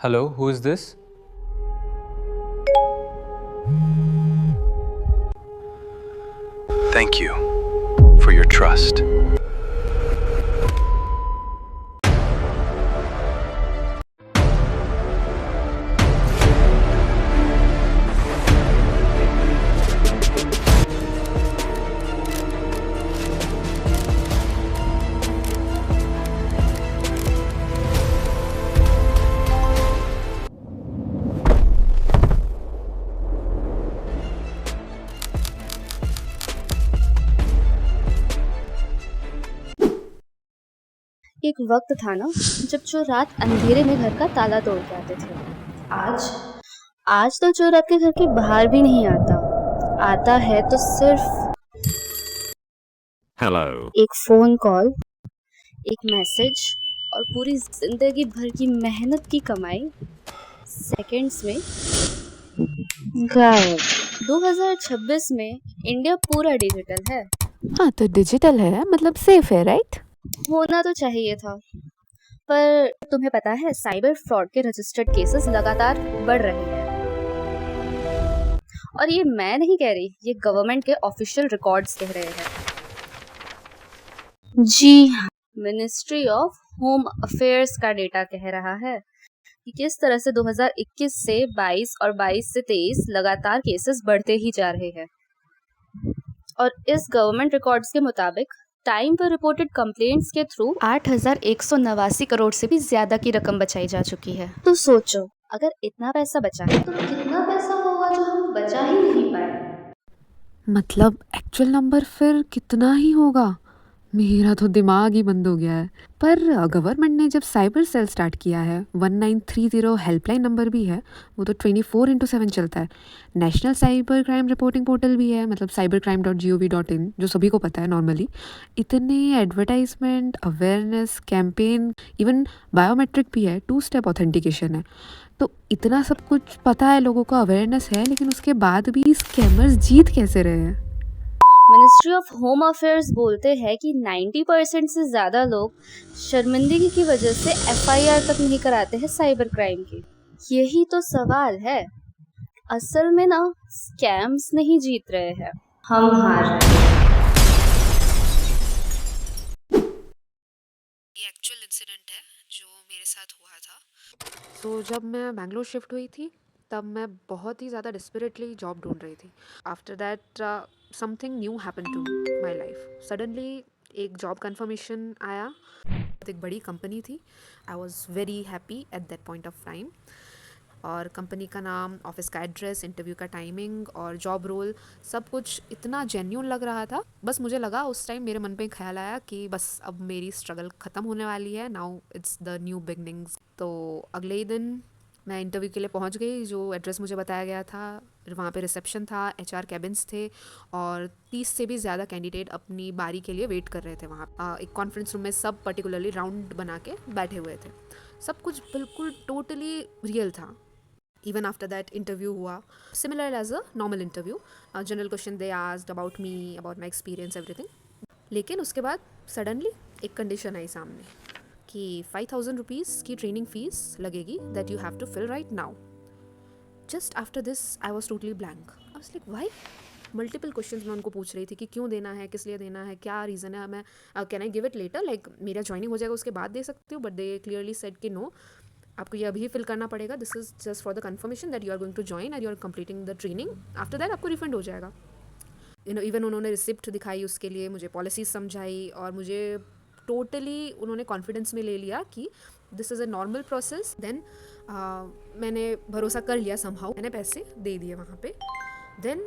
Hello, who is this? Thank you for your trust. एक वक्त था ना जब चोर रात अंधेरे में घर का ताला तोड़ के आते थे। आज आज तो चोर आपके घर के बाहर भी नहीं आता। आता है तो सिर्फ Hello. एक फोन कॉल, एक मैसेज और पूरी जिंदगी भर की मेहनत की कमाई सेकंड्स में गायब। 2026 में इंडिया पूरा डिजिटल है। हाँ तो डिजिटल है मतलब सेफ है, राइट? होना तो चाहिए था, पर तुम्हें पता है साइबर फ्रॉड के रजिस्टर्ड केसेस लगातार बढ़ रहे हैं। और ये मैं नहीं कह रही, ये गवर्नमेंट के ऑफिशियल रिकॉर्ड्स कह रहे हैं। जी हाँ, मिनिस्ट्री ऑफ होम अफेयर्स का डेटा कह रहा है कि किस तरह से 2021 से 22 और 22 से 23 लगातार केसेस बढ़ते ही जा रहे हैं। और इस गवर्नमेंट रिकॉर्ड्स के मुताबिक टाइम पर रिपोर्टेड कंप्लेंट्स के थ्रू 8,189 करोड़ से भी ज्यादा की रकम बचाई जा चुकी है। तो सोचो, अगर इतना पैसा बचा है तो कितना पैसा होगा जो हम बचा ही नहीं पाए। मतलब एक्चुअल नंबर फिर कितना ही होगा? मेरा तो दिमाग ही बंद हो गया है। पर गवर्नमेंट ने जब साइबर सेल स्टार्ट किया है, 1930 हेल्पलाइन नंबर भी है, वो तो 24/7 चलता है। National cyber crime reporting portal भी है, मतलब cybercrime.gov.in, जो सभी को पता है नॉर्मली। इतने advertisement, awareness campaign, even biometric भी है, 2 स्टेप ऑथेंटिकेशन है। तो इतना सब कुछ पता है, लोगों को अवेयरनेस है, लेकिन उसके बाद भी स्कैमर्स जीत कैसे रहे हैं? मिनिस्ट्री ऑफ होम अफेयर्स बोलते हैं कि 90% से ज्यादा लोग शर्मिंदगी की वजह से एफआईआर तक नहीं कराते हैं साइबर क्राइम की। यही तो सवाल है। असल में ना स्कैम्स नहीं जीत रहे हैं, हम हार रहे हैं। ये एक्चुअल इंसिडेंट है जो मेरे साथ हुआ था। तो जब मैं बैंगलोर शिफ्ट हुई थी, तब मैं बहुत ही ज़्यादा डिस्परेटली जॉब ढूंढ रही थी। After that something new happen to my life. Suddenly एक जॉब कन्फर्मेशन आया, एक बड़ी कंपनी थी। I was very happy at that point of time. और कंपनी का नाम, ऑफिस का एड्रेस, इंटरव्यू का टाइमिंग और जॉब रोल, सब कुछ इतना जेन्यून लग रहा था। बस मुझे लगा उस टाइम, मेरे मन पे एक ख्याल आया कि बस अब मेरी स्ट्रगल ख़त्म होने वाली है, now it's the new beginnings. तो अगले ही दिन मैं इंटरव्यू के लिए पहुंच गई। जो एड्रेस मुझे बताया गया था, वहाँ पे रिसेप्शन था, एचआर कैबिन्स थे और 30 से भी ज़्यादा कैंडिडेट अपनी बारी के लिए वेट कर रहे थे वहाँ। एक कॉन्फ्रेंस रूम में सब पर्टिकुलरली राउंड बना के बैठे हुए थे। सब कुछ बिल्कुल टोटली रियल था। Even after that interview हुआ, similar as a normal interview, general question they asked about me, about my experience, everything. लेकिन उसके बाद सडनली एक कंडीशन आई सामने कि 5,000 रुपीज़ की ट्रेनिंग फीस लगेगी, that you have to fill right now. Just after this I was totally blank. I was like why? Multiple questions मैं उनको पूछ रही थी कि क्यों देना है, किस लिए देना है, क्या रीज़न है, मैं can I give it later, like मेरा ज्वाइनिंग हो जाएगा उसके बाद दे सकती हूँ। बट दे क्लियरली सेड कि नो, आपको ये अभी फिल करना पड़ेगा। This is just for the confirmation that you are going to join and you are completing the training. After that आपको रिफंड हो जाएगा। इवन उन्होंने रिसिप्ट दिखाई उसके लिए, मुझे पॉलिसीज समझाई और मुझे टोटली उन्होंने कॉन्फिडेंस में ले लिया कि this is a normal process. Then मैंने भरोसा कर लिया समहाउ, मैंने पैसे दे दिए वहाँ पे। देन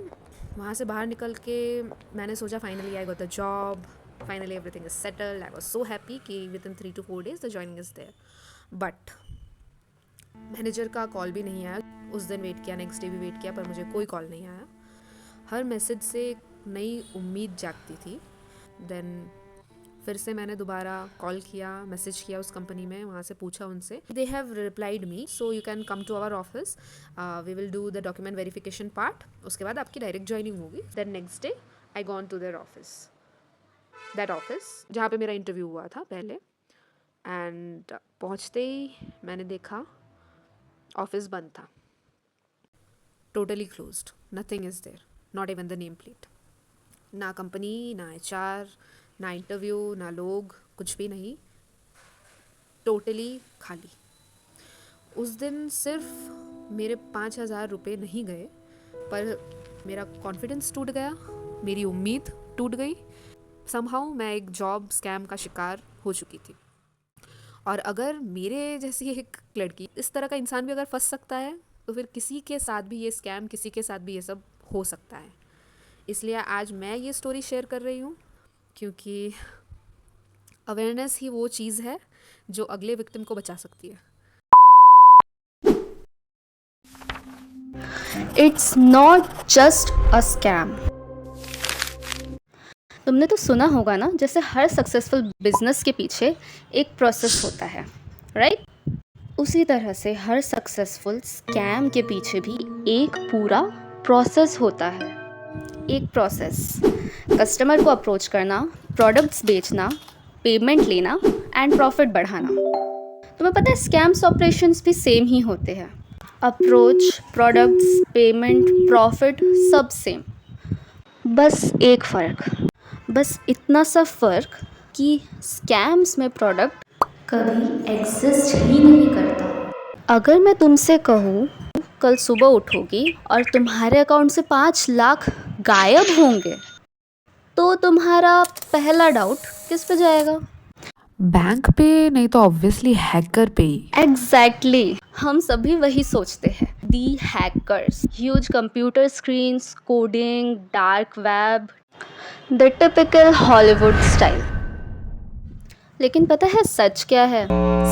वहाँ से बाहर निकल के मैंने सोचा finally I got the job, finally everything is settled. I was so happy कि within 3 to 4 days the joining is there. But manager का कॉल भी नहीं आया। उस दिन वेट किया, नेक्स्ट डे भी वेट किया, पर मुझे कोई कॉल नहीं आया। हर मैसेज से एक नई उम्मीद जागती थी। देन फिर से मैंने दोबारा कॉल किया, मैसेज किया उस कंपनी में, वहाँ से पूछा उनसे। They have replied me, so you can come to our office, we will do the document verification part, उसके बाद आपकी डायरेक्ट ज्वाइनिंग होगी। Then next day I gone to their office, that office जहाँ पे मेरा इंटरव्यू हुआ था पहले। एंड पहुँचते ही मैंने देखा ऑफिस बंद था, totally closed, nothing is there, not even the name plate. ना कंपनी, ना एचआर, ना इंटरव्यू, ना लोग, कुछ भी नहीं, टोटली खाली। उस दिन सिर्फ मेरे 5,000 रुपये नहीं गए, पर मेरा कॉन्फिडेंस टूट गया, मेरी उम्मीद टूट गई। समहाउ मैं एक जॉब स्कैम का शिकार हो चुकी थी। और अगर मेरे जैसी एक लड़की, इस तरह का इंसान भी अगर फंस सकता है, तो फिर किसी के साथ भी ये स्कैम, किसी के साथ भी ये सब हो सकता है। इसलिए आज मैं ये स्टोरी शेयर कर रही हूँ, क्योंकि अवेयरनेस ही वो चीज़ है जो अगले विक्टिम को बचा सकती है। It's not just a scam. तुमने तो सुना होगा ना, जैसे हर सक्सेसफुल बिजनेस के पीछे एक प्रोसेस होता है, राइट? उसी तरह से हर सक्सेसफुल स्कैम के पीछे भी एक पूरा प्रोसेस होता है। एक प्रोसेस, कस्टमर को अप्रोच करना, प्रोडक्ट्स बेचना, पेमेंट लेना एंड प्रॉफिट बढ़ाना। तुम्हें पता है स्कैम्स ऑपरेशंस भी सेम ही होते हैं। अप्रोच, प्रोडक्ट्स, पेमेंट, प्रॉफिट सब सेम। बस एक फ़र्क, बस इतना सा फ़र्क कि स्कैम्स में प्रोडक्ट कभी एग्जिस्ट ही नहीं करता। अगर मैं तुमसे कहूँ कल सुबह उठोगी और तुम्हारे अकाउंट से 5 लाख गायब होंगे, तो तुम्हारा पहला डाउट किस पे जाएगा? बैंक पे नहीं तो ऑब्वियसली हैकर पे ही। एग्जैक्टली, हम सभी वही सोचते हैं। The hackers, huge computer screens, coding, dark web, the typical Hollywood style. लेकिन पता है सच क्या है?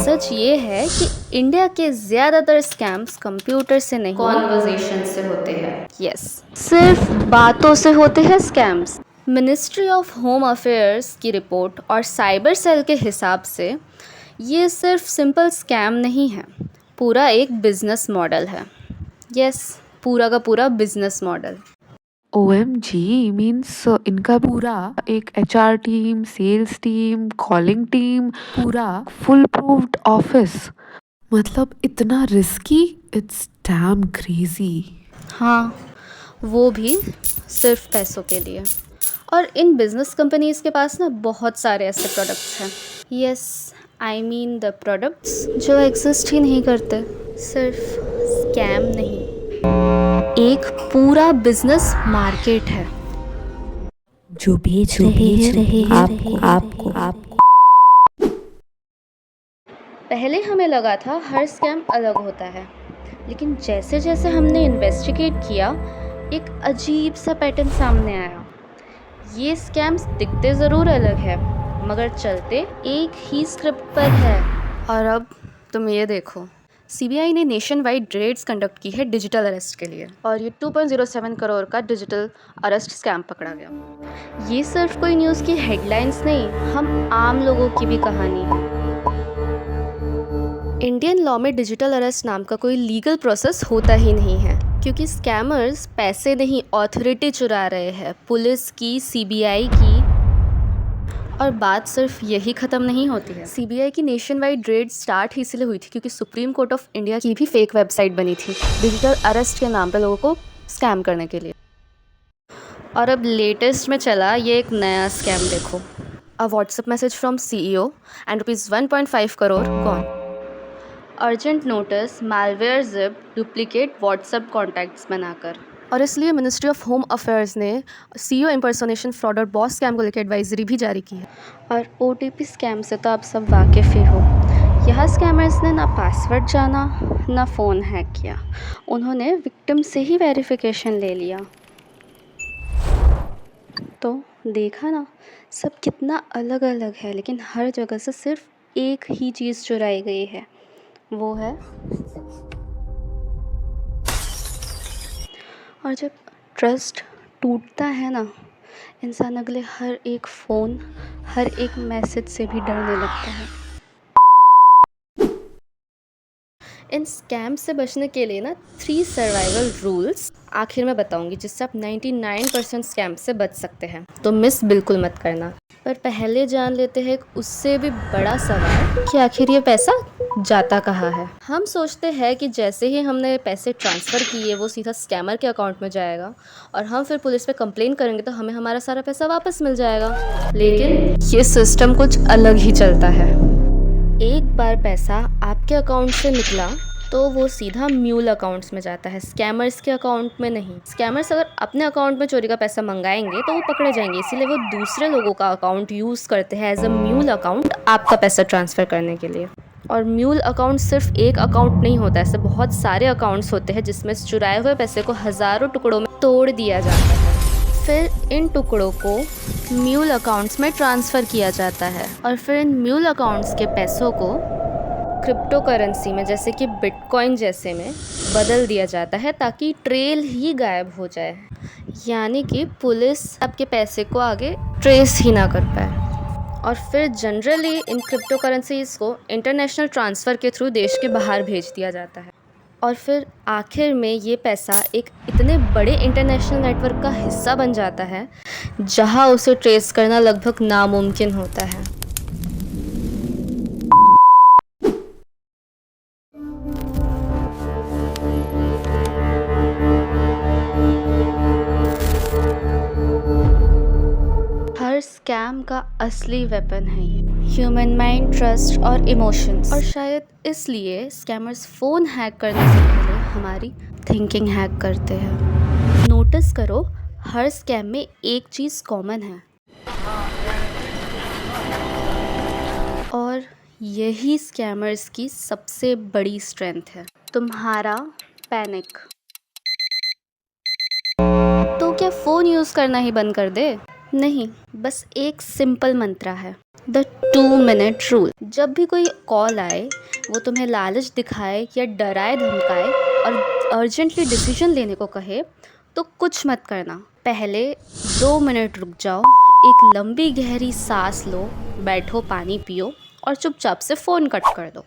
सच ये है कि इंडिया के ज़्यादातर स्कैम्स कंप्यूटर से नहीं, कॉन्वर्सेशन से होते हैं। यस, सिर्फ बातों से होते हैं scams. Ministry of home affairs की रिपोर्ट और साइबर सेल के हिसाब से ये सिर्फ सिंपल स्कैम नहीं है, पूरा एक बिजनेस मॉडल है। यस, पूरा का पूरा बिजनेस मॉडल। OMG, मीन्स इनका पूरा एक HR team, sales team, calling team, पूरा फुल प्रूफ्ड ऑफिस। मतलब इतना रिस्की, इट्स डैम क्रेजी। हाँ, वो भी सिर्फ पैसों के लिए। और इन बिजनेस कंपनीज़ के पास ना बहुत सारे ऐसे प्रोडक्ट्स हैं। Yes, I mean the products जो एग्जिस्ट ही नहीं करते। सिर्फ स्कैम नहीं, एक पूरा बिजनेस मार्केट है जो बेच रहे हैं आपको। पहले हमें लगा था हर स्कैम अलग होता है, लेकिन जैसे जैसे हमने इन्वेस्टिगेट किया, एक अजीब सा पैटर्न सामने आया। ये स्कैम्स दिखते ज़रूर अलग है, मगर चलते एक ही स्क्रिप्ट पर है। और अब तुम ये देखो, CBI ने नेशन वाइड रेड्स कंडक्ट की है डिजिटल अरेस्ट के लिए, और ये 2.07 करोड़ का डिजिटल अरेस्ट स्कैम पकड़ा गया। ये सिर्फ कोई न्यूज़ की हेडलाइंस नहीं, हम आम लोगों की भी कहानी है। इंडियन लॉ में डिजिटल अरेस्ट नाम का कोई लीगल प्रोसेस होता ही नहीं है, क्योंकि स्कैमर्स पैसे नहीं, ऑथोरिटी चुरा रहे हैं, पुलिस की, CBI की। और बात सिर्फ यही ख़त्म नहीं होती है। CBI की नेशन वाइड रेड स्टार्ट ही इसलिए हुई थी क्योंकि सुप्रीम कोर्ट ऑफ इंडिया की भी फेक वेबसाइट बनी थी डिजिटल अरेस्ट के नाम पर लोगों को स्कैम करने के लिए। और अब लेटेस्ट में चला ये एक नया स्कैम देखो। A WhatsApp message from CEO and ₹1.5 crore gone. Urgent notice, malware zip, duplicate WhatsApp contacts बनाकर। और इसलिए मिनिस्ट्री ऑफ होम अफेयर्स ने CEO इम्पर्सोनेशन, फ्रॉड और बॉस स्कैम को लेकर एडवाइजरी भी जारी की है। और OTP स्कैम से तो आप सब वाकिफ़ ही हो। यहाँ स्कैमर्स ने ना पासवर्ड जाना, ना फ़ोन हैक किया, उन्होंने विक्टिम से ही वेरिफिकेशन ले लिया। तो देखा ना, सब कितना अलग अलग है, लेकिन हर जगह से सिर्फ एक ही चीज़ चुराई गई है, वो है। और जब ट्रस्ट टूटता है ना, इंसान अगले हर एक फ़ोन, हर एक मैसेज से भी डरने लगता है। इन स्कैम से बचने के लिए ना 3 सर्वाइवल रूल्स आखिर में बताऊंगी, जिससे आप 99% स्कैम से बच सकते हैं, तो मिस बिल्कुल मत करना। पर पहले जान लेते हैं एक उससे भी बड़ा सवाल कि आखिर ये पैसा जाता कहाँ है। हम सोचते हैं कि जैसे ही हमने पैसे ट्रांसफ़र किए वो सीधा स्कैमर के अकाउंट में जाएगा और हम फिर पुलिस पे कंप्लेन करेंगे तो हमें हमारा सारा पैसा वापस मिल जाएगा। लेकिन ये सिस्टम कुछ अलग ही चलता है। एक बार पैसा आपके अकाउंट से निकला तो वो सीधा म्यूल अकाउंट्स में जाता है, स्कैमर्स के अकाउंट में नहीं। स्कैमर्स अगर अपने अकाउंट में चोरी का पैसा मंगाएंगे तो वो पकड़े जाएंगे, इसीलिए वो दूसरे लोगों का अकाउंट यूज़ करते हैं एज अ म्यूल अकाउंट आपका पैसा ट्रांसफ़र करने के लिए। और म्यूल अकाउंट सिर्फ एक अकाउंट नहीं होता, ऐसे बहुत सारे अकाउंट्स होते हैं जिसमें चुराए हुए पैसे को हज़ारों टुकड़ों में तोड़ दिया जाता है। फिर इन टुकड़ों को म्यूल अकाउंट्स में ट्रांसफ़र किया जाता है और फिर इन म्यूल अकाउंट्स के पैसों को क्रिप्टो करेंसी में जैसे कि बिटकॉइन जैसे में बदल दिया जाता है ताकि ट्रेल ही गायब हो जाए, यानी कि पुलिस आपके पैसे को आगे ट्रेस ही ना कर पाए। और फिर जनरली इन क्रिप्टो करेंसीज़ को इंटरनेशनल ट्रांसफ़र के थ्रू देश के बाहर भेज दिया जाता है और फिर आखिर में ये पैसा एक इतने बड़े इंटरनेशनल नेटवर्क का हिस्सा बन जाता है जहां उसे ट्रेस करना लगभग नामुमकिन होता है। हर स्कैम का असली वेपन है ये ह्यूमन माइंड, ट्रस्ट और इमोशंस। और शायद इसलिए स्कैमर्स फ़ोन हैक करने से पहले हमारी थिंकिंग हैक करते हैं। नोटिस करो, हर स्कैम में एक चीज़ कॉमन है और यही स्कैमर्स की सबसे बड़ी स्ट्रेंथ है, तुम्हारा पैनिक। तो क्या फ़ोन यूज़ करना ही बंद कर दे? नहीं, बस एक सिंपल मंत्रा है, द 2-minute रूल। जब भी कोई कॉल आए, वो तुम्हें लालच दिखाए या डराए धमकाए और अर्जेंटली डिसीजन लेने को कहे तो कुछ मत करना। पहले 2 मिनट रुक जाओ, एक लंबी गहरी सांस लो, बैठो, पानी पियो और चुपचाप से फ़ोन कट कर दो।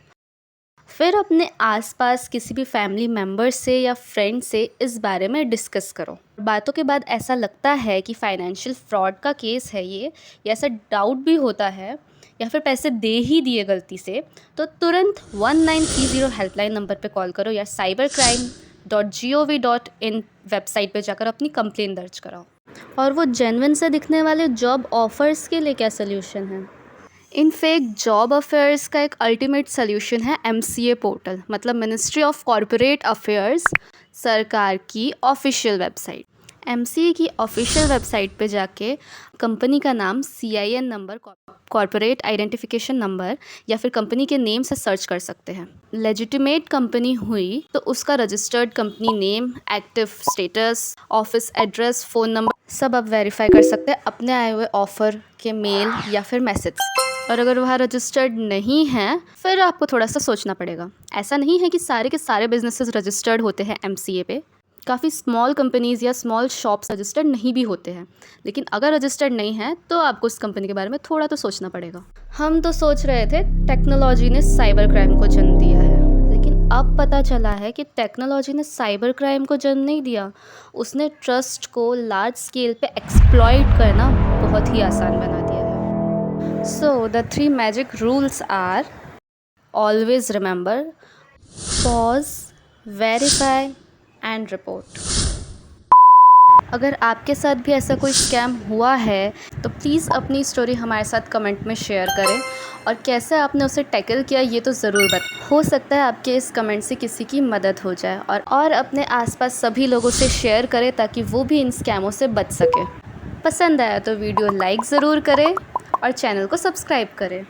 फिर अपने आसपास किसी भी फैमिली मेम्बर से या फ्रेंड से इस बारे में डिस्कस करो। बातों के बाद ऐसा लगता है कि फाइनेंशियल फ्रॉड का केस है ये, या ऐसा डाउट भी होता है या फिर पैसे दे ही दिए गलती से, तो तुरंत 1930 हेल्पलाइन नंबर पे कॉल करो या cybercrime.gov.in वेबसाइट पे जाकर अपनी कंप्लेन दर्ज कराओ। और वो जेन्युइन से दिखने वाले जॉब ऑफ़र्स के लिए क्या सोल्यूशन है? इन फेक जॉब अफेयर्स का एक अल्टीमेट सोल्यूशन है MCA पोर्टल, मतलब मिनिस्ट्री ऑफ कॉरपोरेट अफेयर्स, सरकार की ऑफिशियल वेबसाइट। MCA की ऑफिशियल वेबसाइट पे जाके कंपनी का नाम, CIN number, corporate identification number या फिर कंपनी के नेम से सर्च कर सकते हैं। लेजिटिमेट कंपनी हुई तो उसका registered company name, active status, office address, phone number सब आप वेरीफाई कर सकते हैं अपने आए हुए ऑफ़र के मेल या फिर मैसेज। और अगर वह रजिस्टर्ड नहीं है फिर आपको थोड़ा सा सोचना पड़ेगा। ऐसा नहीं है कि सारे के सारे बिजनेसेस रजिस्टर्ड होते हैं MCA पे, काफ़ी स्मॉल कंपनीज़ या स्मॉल शॉप्स रजिस्टर्ड नहीं भी होते हैं, लेकिन अगर रजिस्टर्ड नहीं है तो आपको उस कंपनी के बारे में थोड़ा तो सोचना पड़ेगा। हम तो सोच रहे थे टेक्नोलॉजी ने साइबर क्राइम को जन्म दिया है, लेकिन अब पता चला है कि टेक्नोलॉजी ने साइबर क्राइम को जन्म नहीं दिया, उसने ट्रस्ट को लार्ज स्केल पे एक्सप्लॉइट करना बहुत ही आसान बना दिया है। So the 3 magic rules are: always remember, pause, verify and report. अगर आपके साथ भी ऐसा कोई स्कैम हुआ है तो प्लीज़ अपनी स्टोरी हमारे साथ कमेंट में शेयर करें और कैसे आपने उसे टैकल किया ये तो ज़रूर बताएं। हो सकता है आपके इस कमेंट से किसी की मदद हो जाए। और अपने आसपास सभी लोगों से शेयर करें ताकि वो भी इन स्कैमों से बच सके। पसंद आया तो वीडियो लाइक ज़रूर करें और चैनल को सब्सक्राइब करें।